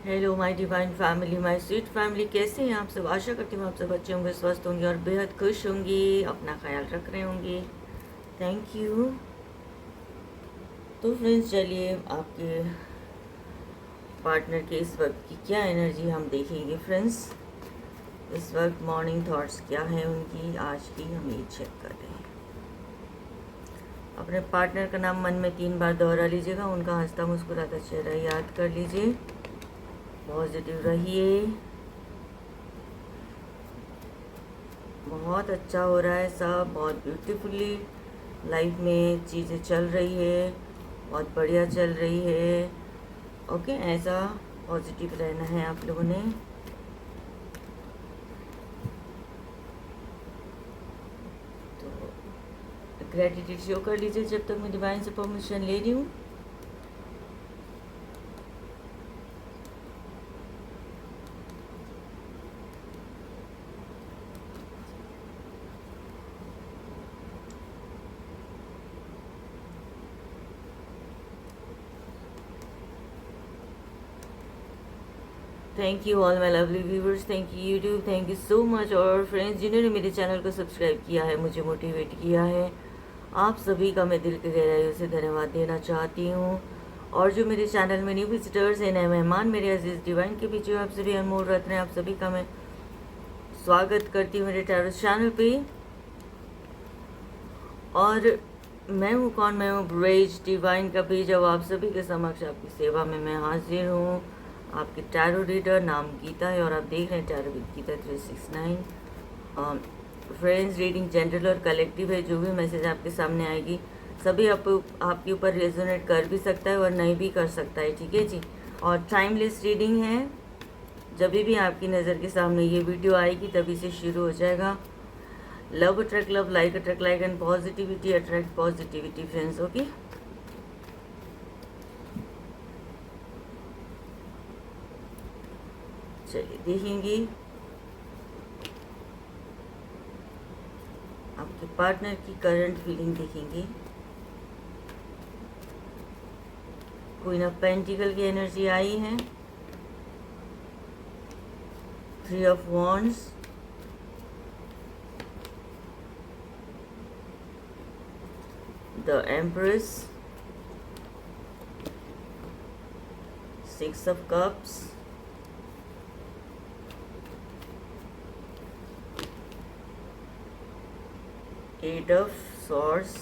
Hello my divine family, my sweet family, कैसे हैं आप सब। आशा करती हूँ आप सब अच्छे होंगे, स्वस्थ होंगे और बेहद खुश होंगी, अपना ख्याल रख रहे होंगे। Thank you. तो फ्रेंड्स, चलिए आपके पार्टनर के इस वक्त की क्या एनर्जी हम देखेंगे। फ्रेंड्स, इस वक्त मॉर्निंग थॉट्स क्या है उनकी आज की, हम ये चेक कर रहे हैं। अपने पार्टनर का नाम मन में 3 बार दोहरा लीजिएगा। उनका हंसता मुस्कुराता चेहरा याद कर लीजिए। पॉजिटिव रहिए। बहुत अच्छा हो रहा है सब, बहुत ब्यूटीफुली लाइफ में चीज़ें चल रही है, बहुत बढ़िया चल रही है। ओके, ऐसा पॉजिटिव रहना है आप लोगों ने। तो ग्रेटिट्यूड शो कर लीजिए जब तक मैं डिवाइन से परमिशन ले रही हूँ। Thank you all my lovely viewers, thank you YouTube, thank you so much. और फ्रेंड्स जिन्होंने मेरे चैनल को सब्सक्राइब किया है, मुझे मोटिवेट किया है, आप सभी का मैं दिल की गहराइयों से धन्यवाद देना चाहती हूँ। और जो मेरे चैनल में न्यू विजिटर्स हैं, नए मेहमान मेरे अजीज़ डिवाइन के बीच आप सभी अनमोल रत्न हैं, आप सभी का मैं स्वागत करती हूँ मेरे टैरोस चैनल पे। और मैं हूँ कौन, मैं हूँ ब्रेज डिवाइन का पेज। अब आप सभी के समक्ष आपकी सेवा में मैं हाजिर हूँ। आपके टैरो रीडर नाम गीता है और आप देख रहे हैं tarot with Geeta 369। Friends, reading general और कलेक्टिव है। जो भी मैसेज आपके सामने आएगी सभी आपके ऊपर रेजोनेट कर भी सकता है और नहीं भी कर सकता है, ठीक है जी। और टाइमलेस रीडिंग है। जब भी आपकी नज़र के सामने ये वीडियो आएगी तभी से शुरू हो जाएगा। Love attract love, like attract like and positivity attract positivity friends. Okay, चलिए देखेंगे आपके पार्टनर की करंट फीलिंग देखेंगे। क्वीन ऑफ पेंटिकल की एनर्जी आई है। 3 of wands, the empress, 6 of cups, eight of swords,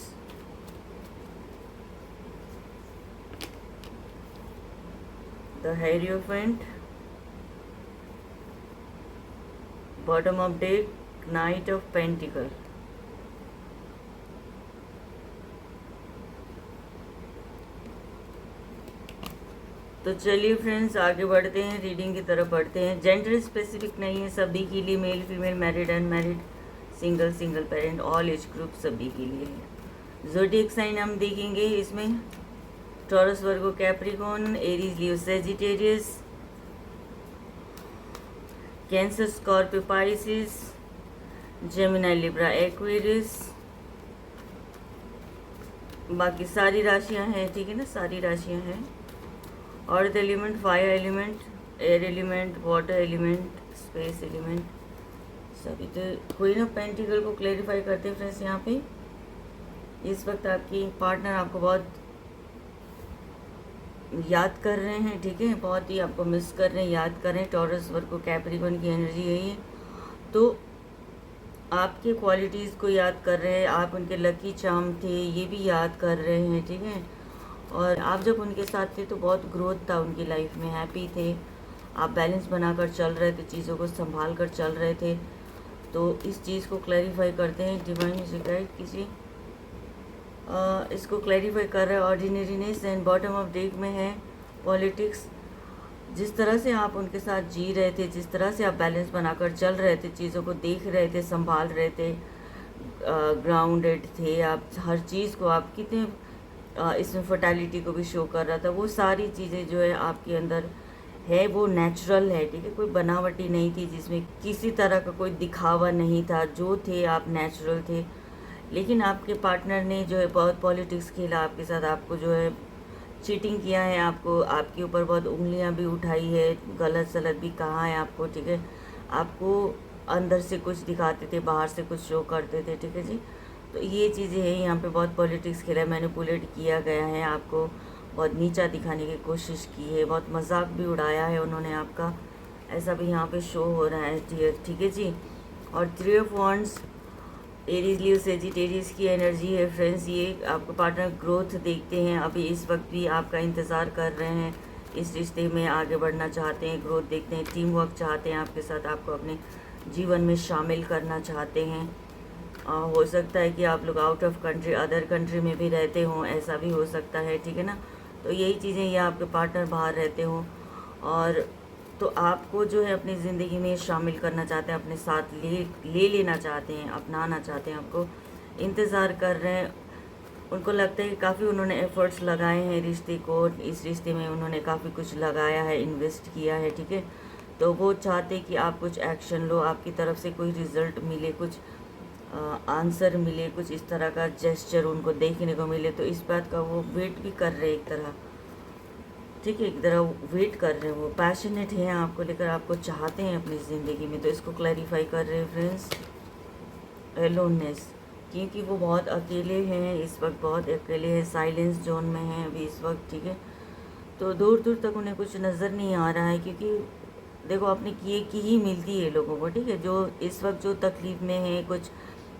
the hierophant, bottom of deck, knight of pentacle. तो चलिए फ्रेंड्स, आगे बढ़ते हैं, रीडिंग की तरफ बढ़ते हैं। जेंडर स्पेसिफिक नहीं है, सभी के लिए, male female, married unmarried, single single parent, all age group सभी के लिए है। ज़ोडिएक साइन हम देखेंगे इसमें। Taurus, Virgo, Capricorn, Aries, Leo, Sagittarius, Cancer, Scorpio, Pisces, Gemini, Libra, Aquarius. बाकी सारी राशियां हैं, ठीक है ना, सारी राशियां हैं। Earth element, fire element, air element, water element, space element सभी। तो क्वीन ऑफ पेंटिकल को क्लेरिफाई करते हैं फ्रेंड्स। यहाँ पे इस वक्त आपकी पार्टनर आपको बहुत याद कर रहे हैं, ठीक है, बहुत ही आपको मिस कर रहे हैं, याद कर रहे हैं। टॉरस, वर्गो, कैप्रिकॉर्न की एनर्जी यही है। तो आपके क्वालिटीज़ को याद कर रहे हैं, आप उनके लकी चार्म थे ये भी याद कर रहे हैं, ठीक है। और आप जब उनके साथ थे तो बहुत ग्रोथ था उनकी लाइफ में, हैप्पी थे, आप बैलेंस बनाकर चल रहे थे, चीज़ों को संभाल कर चल रहे थे। तो इस चीज़ को क्लैरिफाई करते हैं डिवाइन म्यूजिक गाइड किसी इसको क्लैरिफाई कर रहा है। Ordinariness and bottom of deck में है पॉलिटिक्स। जिस तरह से आप उनके साथ जी रहे थे, जिस तरह से आप बैलेंस बनाकर चल रहे थे, चीज़ों को देख रहे थे, संभाल रहे थे, ग्राउंडेड थे आप, हर चीज़ को आप कितने इसमें फर्टैलिटी को भी शो कर रहा था। वो सारी चीज़ें जो है आपके अंदर है वो नेचुरल है, ठीक है, कोई बनावटी नहीं थी, जिसमें किसी तरह का कोई दिखावा नहीं था। जो थे आप नेचुरल थे। लेकिन आपके पार्टनर ने जो है बहुत पॉलिटिक्स खेला आपके साथ, आपको जो है चीटिंग किया है आपको, आपके ऊपर बहुत उंगलियां भी उठाई है, गलत सलत भी कहा है आपको, ठीक है। आपको अंदर से कुछ दिखाते थे, बाहर से कुछ शो करते थे, ठीक है जी। तो ये चीज़ें हैं, यहाँ पे बहुत पॉलिटिक्स खेला है, मैनिपुलेट किया गया है, आपको बहुत नीचा दिखाने की कोशिश की है, बहुत मजाक भी उड़ाया है उन्होंने आपका, ऐसा भी यहाँ पे शो हो रहा है, ठीक है जी। और 3 of wands, Aries leave Sagittarius की एनर्जी है फ्रेंड्स। ये आपको पार्टनर ग्रोथ देखते हैं, अभी इस वक्त भी आपका इंतज़ार कर रहे हैं, इस रिश्ते में आगे बढ़ना चाहते हैं, ग्रोथ देखते हैं, टीम वर्क चाहते हैं आपके साथ, आपको अपने जीवन में शामिल करना चाहते हैं। हो सकता है कि आप लोग out of country, other country में भी रहते हों, ऐसा भी हो सकता है, ठीक है ना। तो यही चीज़ें, ये आपके पार्टनर बाहर रहते हों और तो आपको जो है अपनी ज़िंदगी में शामिल करना चाहते हैं, अपने साथ ले लेना चाहते हैं, अपनाना चाहते हैं, आपको इंतज़ार कर रहे हैं। उनको लगता है कि काफ़ी उन्होंने एफ़र्ट्स लगाए हैं रिश्ते को, इस रिश्ते में उन्होंने काफ़ी कुछ लगाया है, इन्वेस्ट किया है, ठीक है। तो वो चाहते कि आप कुछ एक्शन लो, आपकी तरफ से कोई रिज़ल्ट मिले, कुछ आंसर मिले, कुछ इस तरह का जेस्चर उनको देखने को मिले। तो इस बात का वो वेट भी कर रहे हैं एक तरह, ठीक है, एक तरह वेट कर रहे हैं, वो पैशनेट हैं आपको लेकर, आपको चाहते हैं अपनी ज़िंदगी में। तो इसको क्लैरिफाई कर रहे हैं फ्रेंड्स, एलोननेस, क्योंकि वो बहुत अकेले हैं इस वक्त, बहुत अकेले हैं, साइलेंस जोन में हैं अभी इस वक्त, ठीक है। तो दूर दूर तक उन्हें कुछ नज़र नहीं आ रहा है, क्योंकि देखो अपने किए की ही मिलती है लोगों को, ठीक है। जो इस वक्त जो तकलीफ़ में है, कुछ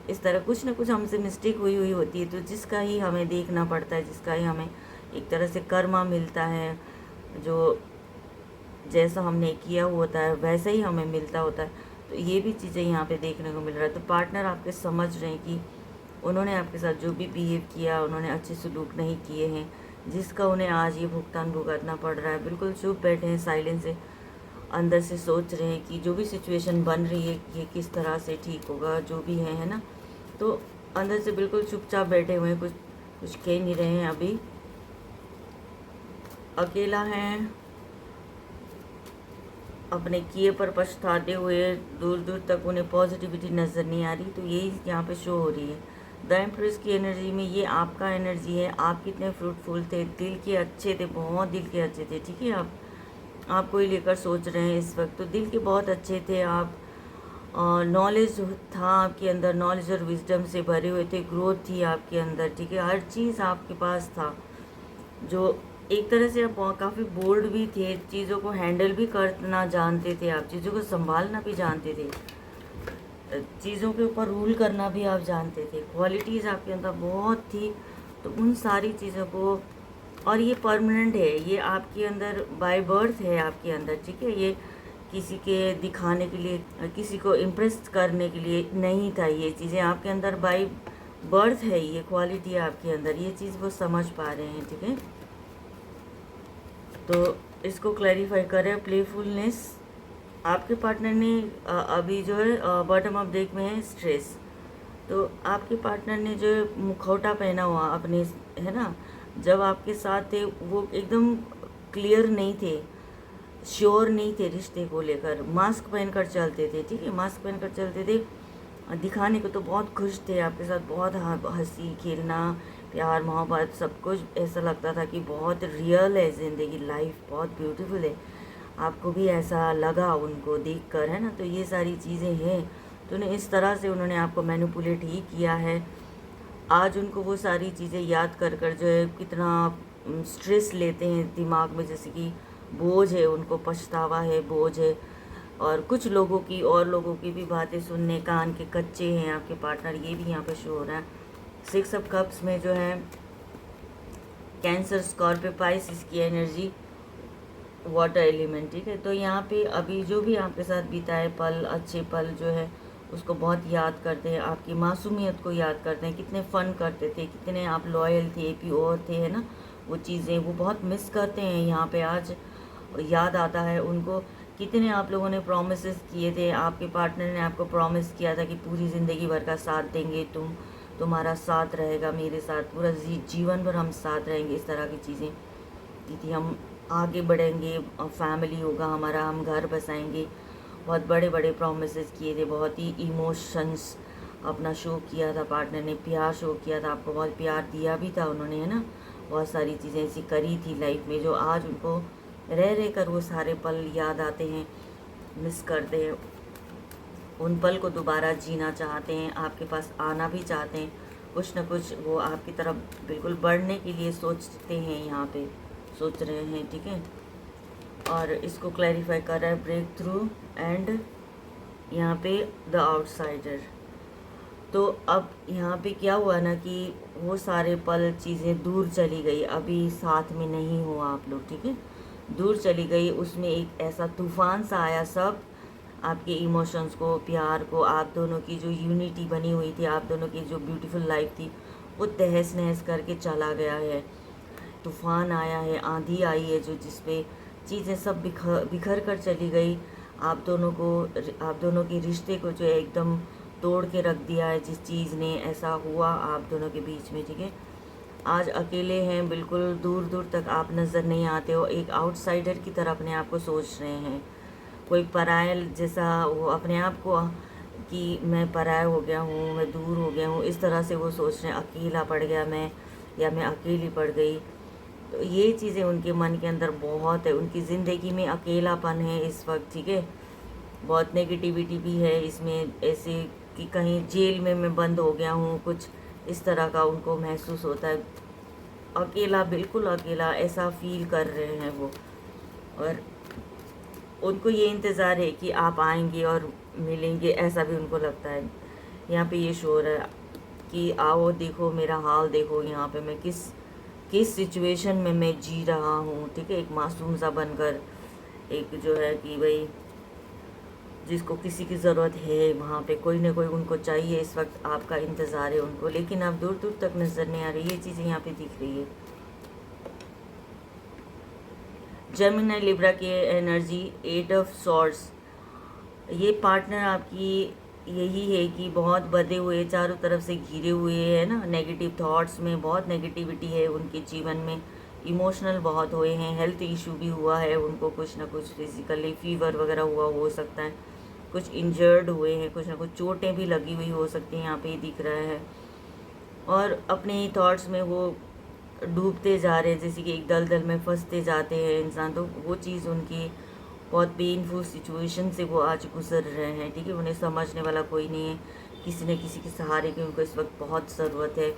इस तरह कुछ ना कुछ हमसे मिस्टेक हुई हुई होती है, तो जिसका ही हमें देखना पड़ता है, जिसका ही हमें एक तरह से कर्मा मिलता है, जो जैसा हमने किया होता है वैसा ही हमें मिलता होता है। तो ये भी चीज़ें यहाँ पे देखने को मिल रहा है। तो पार्टनर आपके समझ रहे हैं कि उन्होंने आपके साथ जो भी बिहेव किया, उन्होंने अच्छे सलूक नहीं किए हैं, जिसका उन्हें आज ये भुगतान भुगतना पड़ रहा है। बिल्कुल चुप बैठे हैं, साइलेंस से अंदर से सोच रहे हैं कि जो भी सिचुएशन बन रही है ये किस तरह से ठीक होगा, जो भी है ना। तो अंदर से बिल्कुल चुपचाप बैठे हुए हैं, कुछ कह नहीं रहे हैं, अभी अकेला हैं, अपने किए पर पछताते हुए, दूर दूर तक उन्हें पॉजिटिविटी नज़र नहीं आ रही। तो यही यहाँ पे शो हो रही है। द एम्प्रेस की एनर्जी में ये आपका एनर्जी है, आप कितने फ्रूटफुल थे, दिल के अच्छे थे, बहुत दिल के अच्छे थे, ठीक है। आपको ही लेकर सोच रहे हैं इस वक्त, तो दिल के बहुत अच्छे थे आप, नॉलेज था आपके अंदर, नॉलेज और विजडम से भरे हुए थे, ग्रोथ थी आपके अंदर, ठीक है, हर चीज़ आपके पास था। जो एक तरह से आप काफ़ी बोल्ड भी थे, चीज़ों को हैंडल भी करना जानते थे, आप चीज़ों को संभालना भी जानते थे, चीज़ों के ऊपर रूल करना भी आप जानते थे, क्वालिटीज़ आपके अंदर बहुत थी। तो उन सारी चीज़ों को, और ये परमानेंट है, ये आपके अंदर बाय बर्थ है आपके अंदर, ठीक है। ये किसी के दिखाने के लिए, किसी को इम्प्रेस करने के लिए नहीं था, ये चीज़ें आपके अंदर बाय बर्थ है, ये क्वालिटी आपके अंदर, ये चीज़ वो समझ पा रहे हैं, ठीक है। तो इसको क्लैरिफाई करें, प्लेफुलनेस, आपके पार्टनर ने अभी जो है बॉटम ऑफ डेक में है स्ट्रेस। तो आपके पार्टनर ने जो मुखौटा पहना हुआ अपने, है ना, जब आपके साथ थे वो एकदम क्लियर नहीं थे, श्योर नहीं थे रिश्ते को लेकर, मास्क पहनकर चलते थे, ठीक है, मास्क पहनकर चलते थे, दिखाने को तो बहुत खुश थे आपके साथ, बहुत हंसी खेलना, प्यार मोहब्बत सब कुछ, ऐसा लगता था कि बहुत रियल है ज़िंदगी, लाइफ बहुत ब्यूटीफुल है। आपको भी ऐसा लगा उनको देखकर, है ना। तो ये सारी चीज़ें हैं, तो उन्हें इस तरह से उन्होंने आपको मैनिपुलेट ही किया है। आज उनको वो सारी चीज़ें याद कर कर जो है कितना स्ट्रेस लेते हैं दिमाग में, जैसे कि बोझ है, उनको पछतावा है, बोझ है। और कुछ लोगों की, और लोगों की भी बातें सुनने कान के कच्चे हैं आपके पार्टनर, ये भी यहाँ पे शो हो रहा है। 6 ऑफ कप्स में जो है कैंसर, स्कॉर्पियो, पाइसिस की एनर्जी, वाटर एलिमेंट, ठीक है। तो यहाँ पे अभी जो भी आपके साथ बीता है पल, अच्छे पल जो है उसको बहुत याद करते हैं, आपकी मासूमियत को याद करते हैं, कितने फ़न करते थे, कितने आप लॉयल थे, प्योर थे, है ना। वो चीज़ें वो बहुत मिस करते हैं यहाँ पे, आज याद आता है उनको, कितने आप लोगों ने प्रॉमिसेस किए थे, आपके पार्टनर ने आपको प्रॉमिस किया था कि पूरी ज़िंदगी भर का साथ देंगे, तुम्हारा साथ रहेगा मेरे साथ, पूरा जीवन भर हम साथ रहेंगे, इस तरह की चीज़ें की थी। हम आगे बढ़ेंगे, फैमिली होगा हमारा, हम घर बसाएंगे, बहुत बड़े बड़े प्रॉमिसेस किए थे, बहुत ही इमोशंस अपना शो किया था पार्टनर ने, प्यार शो किया था आपको, बहुत प्यार दिया भी था उन्होंने, है ना। बहुत सारी चीज़ें ऐसी करी थी लाइफ में जो आज उनको रह रह कर वो सारे पल याद आते हैं, मिस करते हैं, उन पल को दोबारा जीना चाहते हैं, आपके पास आना भी चाहते हैं, कुछ ना कुछ वो आपकी तरफ बिल्कुल बढ़ने के लिए सोचते हैं, यहाँ पे सोच रहे हैं, ठीक है। और इसको क्लैरिफाई कर रहा है ब्रेक थ्रू एंड यहाँ पे द आउटसाइडर। तो अब यहाँ पे क्या हुआ ना कि वो सारे पल चीज़ें दूर चली गई, अभी साथ में नहीं हो आप लोग, ठीक है, दूर चली गई। उसमें एक ऐसा तूफान सा आया, सब आपके इमोशंस को, प्यार को, आप दोनों की जो यूनिटी बनी हुई थी, आप दोनों की जो ब्यूटीफुल लाइफ थी, वो तहस नहस करके चला गया है। तूफान आया है, आंधी आई है, जो जिसपे चीज़ें सब बिखर कर चली गई। आप दोनों के रिश्ते को जो है एकदम तोड़ के रख दिया है, जिस चीज़ ने ऐसा हुआ आप दोनों के बीच में, ठीक है। आज अकेले हैं, बिल्कुल दूर दूर तक आप नज़र नहीं आते हो, एक आउटसाइडर की तरह अपने आप को सोच रहे हैं, कोई पराया जैसा वो अपने आप को कि मैं पराया हो गया हूँ, मैं दूर हो गया हूँ, इस तरह से वो सोच रहे हैं, अकेला पड़ गया मैं, या मैं अकेली पड़ गई। तो ये चीज़ें उनके मन के अंदर बहुत है, उनकी ज़िंदगी में अकेलापन है इस वक्त, ठीक है। बहुत नेगेटिविटी भी है इसमें, ऐसे कि कहीं जेल में मैं बंद हो गया हूँ, कुछ इस तरह का उनको महसूस होता है, अकेला, बिल्कुल अकेला ऐसा फील कर रहे हैं वो। और उनको ये इंतज़ार है कि आप आएंगे और मिलेंगे, ऐसा भी उनको लगता है। यहाँ पे ये शो रहा है कि आओ देखो मेरा हाल, देखो यहाँ पे मैं किस सिचुएशन में मैं जी रहा हूँ, ठीक है। एक मासूम सा बनकर, एक जो है कि भाई जिसको किसी की ज़रूरत है, वहाँ पे कोई ना कोई उनको चाहिए, इस वक्त आपका इंतज़ार है उनको, लेकिन आप दूर दूर तक नज़र नहीं आ रही, ये चीज़ें यहाँ पे दिख रही है। जेमिनी लिब्रा की एनर्जी 8 ऑफ सॉर्ड्स, ये पार्टनर आपकी यही है कि बहुत बधे हुए, चारों तरफ से घिरे हुए है ना, नेगेटिव थॉट्स में बहुत नेगेटिविटी है उनके जीवन में, इमोशनल बहुत हुए हैं, हेल्थ इशू भी हुआ है उनको, कुछ ना कुछ फिजिकली फीवर वगैरह हुआ हो सकता है, कुछ इंजर्ड हुए हैं, कुछ ना कुछ चोटें भी लगी हुई हो सकती हैं, यहाँ पे दिख रहा है। और अपने ही थॉट्स में वो डूबते जा रहे हैं, जैसे कि एक दलदल में फंसते जाते हैं इंसान, तो वो चीज़ उनकी बहुत पेनफुल सिचुएशन से वो आज गुजर रहे हैं, ठीक है। उन्हें समझने वाला कोई नहीं है, किसी न किसी के सहारे की उनको इस वक्त बहुत ज़रूरत है।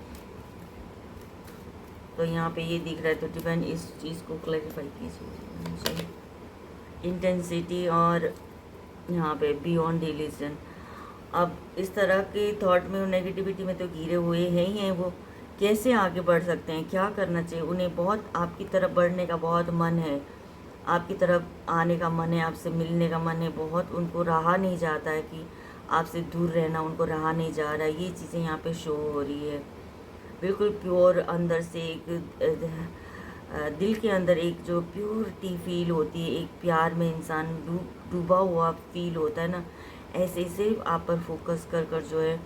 तो यहाँ पे ये दिख रहा है, तो डिवाइन इस चीज़ को क्लैरिफाई कीजिए। इंटेंसिटी और यहाँ पे बियॉन्ड डिलीजन, अब इस तरह के थॉट में, नेगेटिविटी में तो घिरे हुए हैं ही हैं, वो कैसे आगे बढ़ सकते हैं, क्या करना चाहिए उन्हें, बहुत आपकी तरफ बढ़ने का बहुत मन है, आपकी तरफ आने का मन है, आपसे मिलने का मन है, बहुत उनको रहा नहीं जाता है कि आपसे दूर रहना उनको रहा नहीं जा रहा है, ये चीज़ें यहाँ पे शो हो रही है। बिल्कुल प्योर अंदर से एक दिल के अंदर एक जो प्योरिटी फील होती है, एक प्यार में इंसान डूबा हुआ फील होता है ना, ऐसे से आप पर फोकस कर कर जो है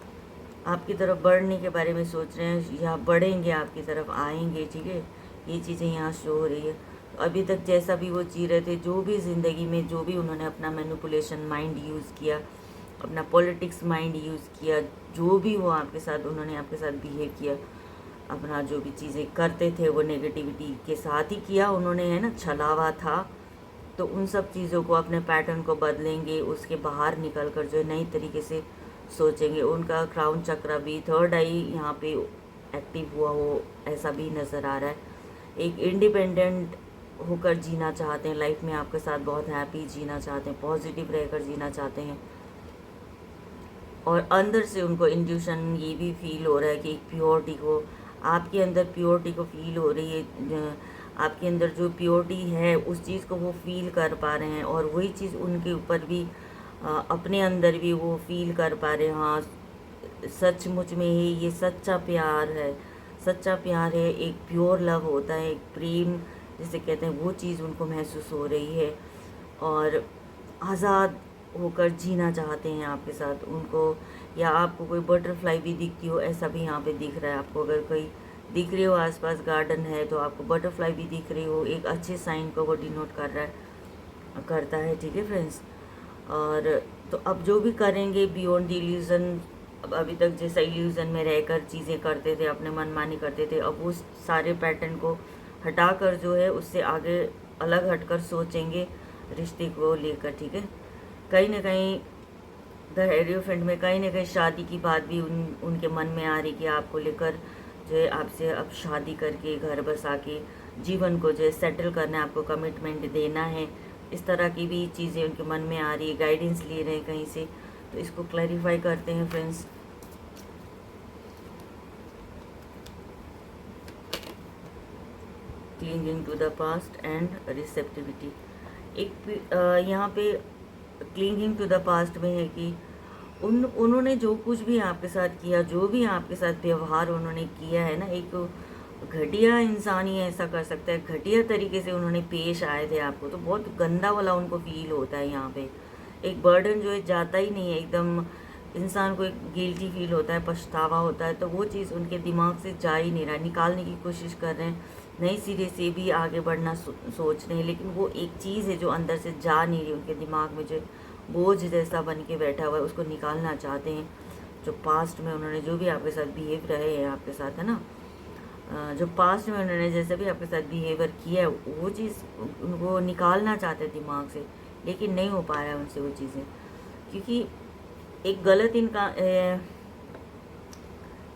आपकी तरफ बढ़ने के बारे में सोच रहे हैं, या बढ़ेंगे आपकी तरफ आएंगे, ठीक है। ये चीज़ें यहाँ शो हो रही है। तो अभी तक जैसा भी वो जी रहे थे, जो भी ज़िंदगी में जो भी उन्होंने अपना मैनिपुलेशन माइंड यूज़ किया, अपना पॉलिटिक्स माइंड यूज़ किया, जो भी वो आपके साथ उन्होंने आपके साथ बिहेव किया, अपना जो भी चीज़ें करते थे वो नेगेटिविटी के साथ ही किया उन्होंने, है ना, छलावा था। तो उन सब चीज़ों को, अपने पैटर्न को बदलेंगे, उसके बाहर निकल कर जो है नई तरीके से सोचेंगे। उनका क्राउन चक्र भी, थर्ड आई यहाँ पे एक्टिव हुआ हो, ऐसा भी नज़र आ रहा है। एक इंडिपेंडेंट होकर जीना चाहते हैं लाइफ में, आपके साथ बहुत हैप्पी जीना चाहते हैं, पॉजिटिव रहकर जीना चाहते हैं। और अंदर से उनको इंट्यूशन ये भी फील हो रहा है कि एक प्योरिटी को, आपके अंदर प्योरिटी को फील हो रही है, आपके अंदर जो प्योरिटी है उस चीज़ को वो फील कर पा रहे हैं, और वही चीज़ उनके ऊपर भी अपने अंदर भी वो फील कर पा रहे हैं। हाँ, सचमुच में ही ये सच्चा प्यार है, सच्चा प्यार है, एक प्योर लव होता है, एक प्रेम जिसे कहते हैं, वो चीज़ उनको महसूस हो रही है, और आज़ाद होकर जीना चाहते हैं आपके साथ उनको। या आपको कोई बटरफ्लाई भी दिखती हो, ऐसा भी यहाँ पे दिख रहा है आपको, अगर कोई दिख रही हो, आसपास गार्डन है तो आपको बटरफ्लाई भी दिख रही हो, एक अच्छे साइन को वो डिनोट कर रहा है, करता है, ठीक है फ्रेंड्स। और तो अब जो भी करेंगे बियॉन्ड डिल्यूजन अब अभी तक जैसा इल्यूज़न में रहकर चीज़ें करते थे, अपने मनमानी करते थे, अब वो सारे पैटर्न को हटाकर जो है उससे आगे अलग हटकर सोचेंगे रिश्ते को लेकर, ठीक है। कहीं ना कहीं द एलिफेंट में कहीं ना कहीं शादी की बात भी उनके मन में आ रही कि आपको लेकर जो है आपसे अब शादी करके घर बसा के जीवन को जो है सेटल करना है, आपको कमिटमेंट देना है। इस तरह की भी चीज़ें उनके मन में आ रही है, गाइडेंस ले रहे हैं कहीं से। तो इसको क्लैरिफाई करते हैं friends. Clinging to the past and receptivity. एक यहाँ पे क्लिंगिंग टू द पास्ट में है कि उन्होंने जो कुछ भी आपके साथ किया, जो भी आपके साथ व्यवहार उन्होंने किया है ना, एक घटिया इंसान ही ऐसा कर सकता है, घटिया तरीके से उन्होंने पेश आए थे आपको, तो बहुत गंदा वाला उनको फील होता है। यहाँ पे एक बर्डन जो है जाता ही नहीं है, एकदम इंसान को एक गिल्टी फील होता है, पछतावा होता है, तो वो चीज़ उनके दिमाग से जा ही नहीं रहा, निकालने की कोशिश कर रहे हैं, नई सिरे से भी आगे बढ़ना सोच रहे हैं, लेकिन वो एक चीज़ है जो अंदर से जा नहीं रही, उनके दिमाग में जो बोझ जैसा बन के बैठा हुआ है, उसको निकालना चाहते हैं। जो पास्ट में उन्होंने जो भी आपके साथ बिहेव रहे हैं आपके साथ, है ना, जो पास्ट में उन्होंने जैसे भी आपके साथ बिहेवियर किया है, वो चीज़ उनको निकालना चाहते हैं दिमाग से, लेकिन नहीं हो पा रहा है उनसे वो चीज़ें, क्योंकि एक गलत इनका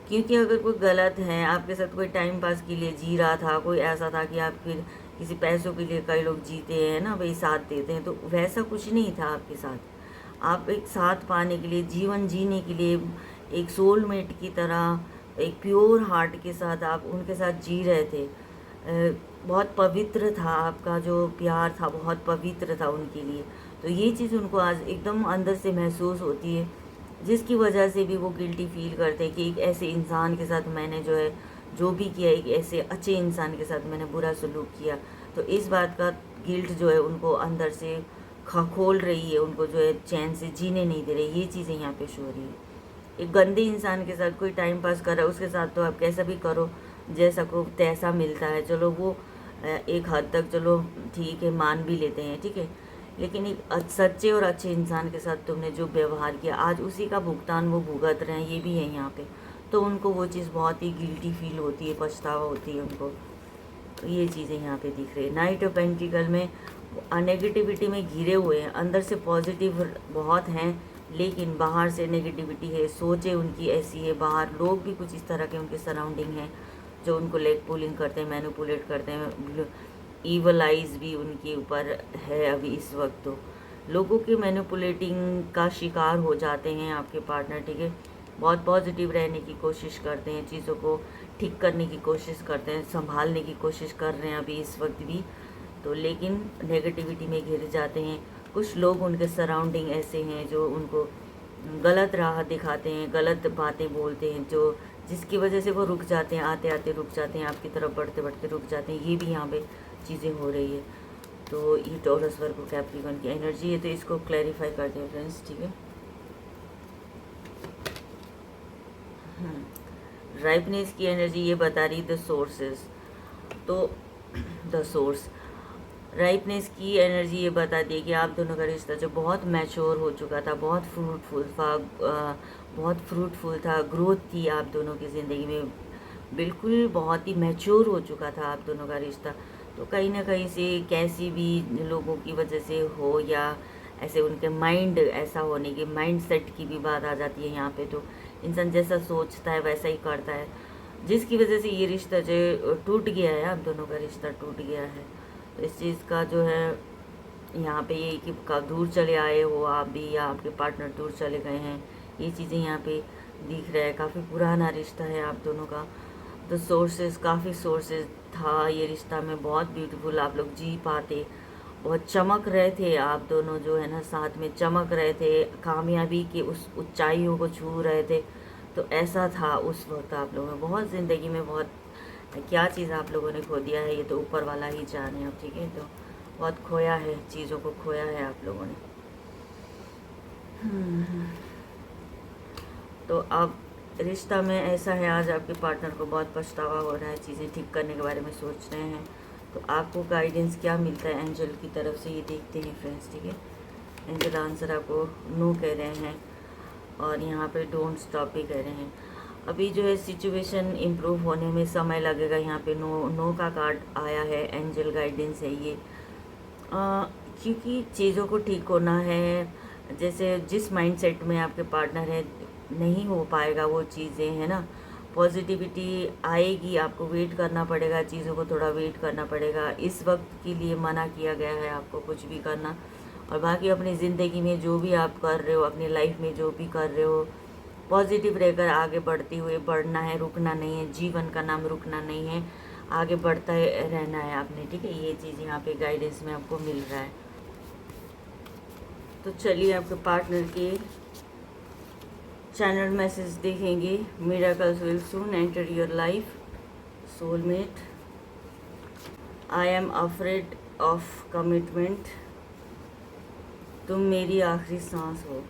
क्योंकि अगर कोई गलत है आपके साथ, कोई टाइम पास के लिए जी रहा था, कोई ऐसा था कि आप फिर किसी पैसों के लिए कई लोग जीते हैं ना, वही साथ देते हैं, तो वैसा कुछ नहीं था आपके साथ। आप एक साथ पाने के लिए, जीवन जीने के लिए एक सोलमेट की तरह, एक प्योर हार्ट के साथ आप उनके साथ जी रहे थे। बहुत पवित्र था आपका जो प्यार था, बहुत पवित्र था उनके लिए। तो ये चीज़ उनको आज एकदम अंदर से महसूस होती है, जिसकी वजह से भी वो गिल्टी फील करते हैं कि एक ऐसे इंसान के साथ मैंने जो है जो भी किया, एक ऐसे अच्छे इंसान के साथ मैंने बुरा सलूक किया। तो इस बात का गिल्ट जो है उनको अंदर से खखोल रही है, उनको जो है चैन से जीने नहीं दे रही। ये चीज़ें यहाँ पे शो हो रही है। एक गंदे इंसान के साथ कोई टाइम पास कर रहा है, उसके साथ तो आप कैसा भी करो, जैसा को तैसा मिलता है, चलो वो एक हद तक चलो ठीक है, मान भी लेते हैं, ठीक है। लेकिन एक सच्चे और अच्छे इंसान के साथ तुमने जो व्यवहार किया, आज उसी का भुगतान वो भुगत रहे हैं, ये भी है यहाँ पे। तो उनको वो चीज़ बहुत ही गिल्टी फील होती है, पछतावा होती है उनको। तो ये चीज़ें यहाँ पे दिख रही है। नाइट ऑफ पेंटिकल में नेगेटिविटी में घिरे हुए हैं, अंदर से पॉजिटिव बहुत हैं, लेकिन बाहर से नेगेटिविटी है, सोचें उनकी ऐसी है, बाहर लोग भी कुछ इस तरह के उनके सराउंडिंग हैं जो उनको लेग पुलिंग करते हैं, मैनिपुलेट करते हैं। ईवल आइज़ भी उनके ऊपर है अभी इस वक्त। तो लोगों के मैनिपुलेटिंग का शिकार हो जाते हैं आपके पार्टनर, ठीक है। बहुत पॉजिटिव रहने की कोशिश करते हैं, चीज़ों को ठीक करने की कोशिश करते हैं, संभालने की कोशिश कर रहे हैं अभी इस वक्त भी, तो लेकिन नेगेटिविटी में घिर जाते हैं। कुछ लोग उनके सराउंडिंग ऐसे हैं जो उनको गलत राह दिखाते हैं, गलत बातें बोलते हैं, जो जिसकी वजह से वो रुक जाते हैं, आते आते रुक जाते हैं, आपकी तरफ बढ़ते बढ़ते रुक जाते हैं। ये भी यहाँ पे चीज़ें हो रही है। तो ये टॉरस वर्गो कैप्रिकॉर्न की एनर्जी है, तो इसको क्लैरिफाई करते हैं फ्रेंड्स, ठीक है। राइपनेस की एनर्जी ये बता रही द सोर्सेस, तो द सोर्स राइपनेस की एनर्जी ये बताती है कि आप दोनों का रिश्ता जो बहुत मैच्योर हो चुका था, बहुत फ्रूटफुल था, ग्रोथ थी आप दोनों की ज़िंदगी में, बिल्कुल बहुत ही मैच्योर हो चुका था आप दोनों का रिश्ता। तो कहीं ना कहीं से कैसी भी लोगों की वजह से हो, या ऐसे उनके माइंड ऐसा होने की, माइंड सेट की भी बात आ जाती है यहाँ पे। तो इंसान जैसा सोचता है वैसा ही करता है, जिसकी वजह से ये रिश्ता जो टूट गया है, आप दोनों का रिश्ता टूट गया है। तो इस चीज़ का जो है यहाँ पे ये कि कब दूर चले आए हो आप भी, या आपके पार्टनर दूर चले गए हैं, ये चीज़ें यहाँ पे दिख रहा है। काफ़ी पुराना रिश्ता है आप दोनों का। तो सोर्सेज, काफ़ी सोर्सेज था ये रिश्ता में, बहुत ब्यूटीफुल आप लोग जी पाते, बहुत चमक रहे थे आप दोनों जो है ना, साथ में चमक रहे थे, कामयाबी के उस ऊंचाइयों को छू रहे थे। तो ऐसा था उस वक्त आप लोगों में, बहुत ज़िंदगी में बहुत क्या चीज़ आप लोगों ने खो दिया है, ये तो ऊपर वाला ही जाने अब, ठीक है। तो बहुत खोया है, चीज़ों को खोया है आप लोगों ने। तो अब रिश्ता में ऐसा है, आज आपके पार्टनर को बहुत पछतावा हो रहा है, चीज़ें ठीक करने के बारे में सोच रहे हैं। तो आपको गाइडेंस क्या मिलता है एंजल की तरफ से, ये देखते हैं फ्रेंड्स, ठीक है। एंजल आंसर आपको नो कह रहे हैं। और यहाँ पे डोंट स्टॉप भी कह रहे हैं। अभी जो है सिचुएशन इम्प्रूव होने में समय लगेगा। यहाँ पे नो का कार्ड आया है, एंजल गाइडेंस है ये। क्योंकि चीज़ों को ठीक होना है, जैसे जिस माइंडसेट में आपके पार्टनर है नहीं हो पाएगा वो चीज़ें, है ना। पॉजिटिविटी आएगी, आपको वेट करना पड़ेगा, चीज़ों को थोड़ा वेट करना पड़ेगा। इस वक्त के लिए मना किया गया है आपको कुछ भी करना। और बाकी अपनी ज़िंदगी में जो भी आप कर रहे हो, अपनी लाइफ में जो भी कर रहे हो, पॉजिटिव रहकर आगे बढ़ते हुए बढ़ना है, रुकना नहीं है। जीवन का नाम रुकना नहीं है, आगे बढ़ता रहना है आपने, ठीक है। ये चीज़ यहाँ पे गाइडेंस में आपको मिल रहा है। तो चलिए आपके पार्टनर के चैनल मैसेज देखेंगे। Miracles will soon enter your life. Soulmate, I am afraid of commitment, तुम मेरी आखिरी सांस हो।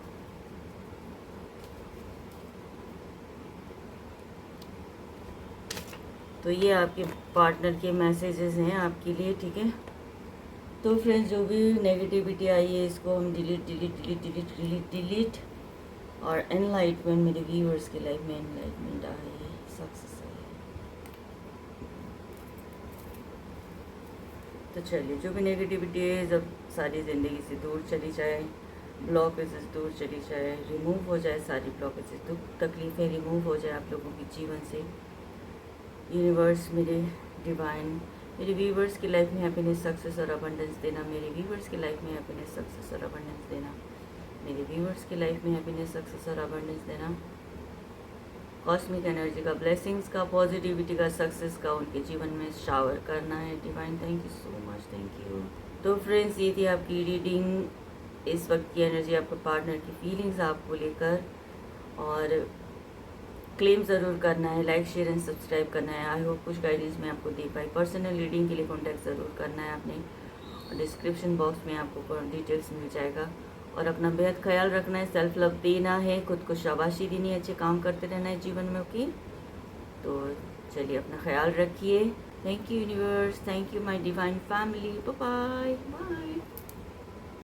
तो ये आपके पार्टनर के मैसेजेस हैं आपके लिए, ठीक है। तो फ्रेंड्स, जो भी नेगेटिविटी आई है इसको हम डिलीट और एनलाइटमेंट, मेरे व्यूअर्स की लाइफ में एनलाइटमेंट आई है, सक्सेस आई है। तो चलिए, जो भी नेगेटिविटी है जब सारी ज़िंदगी से दूर चली जाए, ब्लॉकेजेस दूर चली जाए, रिमूव हो जाए, सारी ब्लॉकेजेस, दुख तकलीफ़ें रिमूव हो जाए आप लोगों के जीवन से। यूनिवर्स, मेरे डिवाइन, मेरे व्यूवर्स की लाइफ में हैप्पीनेस, सक्सेस और अबंडेंस देना। मेरे व्यूवर्स की लाइफ में हैप्पीनेस, सक्सेस और अबंडेंस देना। मेरे व्यूवर्स की लाइफ में हैप्पीनेस, सक्सेस और अबंडेंस देना। कॉस्मिक एनर्जी का, ब्लेसिंग्स का, पॉजिटिविटी का, सक्सेस का उनके जीवन में शावर करना है। Divine, thank you so much, thank you. तो फ्रेंड्स, ये थी आपकी रीडिंग। इस वक्त की एनर्जी, आपके पार्टनर की फीलिंग्स आपको लेकर, और क्लेम ज़रूर करना है, लाइक शेयर एंड सब्सक्राइब करना है। आई होप कुछ गाइडेंस मैं आपको दे पाई। पर्सनल रीडिंग के लिए कॉन्टैक्ट ज़रूर करना है आपने, और डिस्क्रिप्शन बॉक्स में आपको डिटेल्स मिल जाएगा। और अपना बेहद ख्याल रखना है, सेल्फ लव देना है, खुद को शाबाशी देनी है, अच्छे काम करते रहना है जीवन में, ओके। तो चलिए, अपना ख्याल रखिए। Thank you universe, thank you my divine family, bye bye.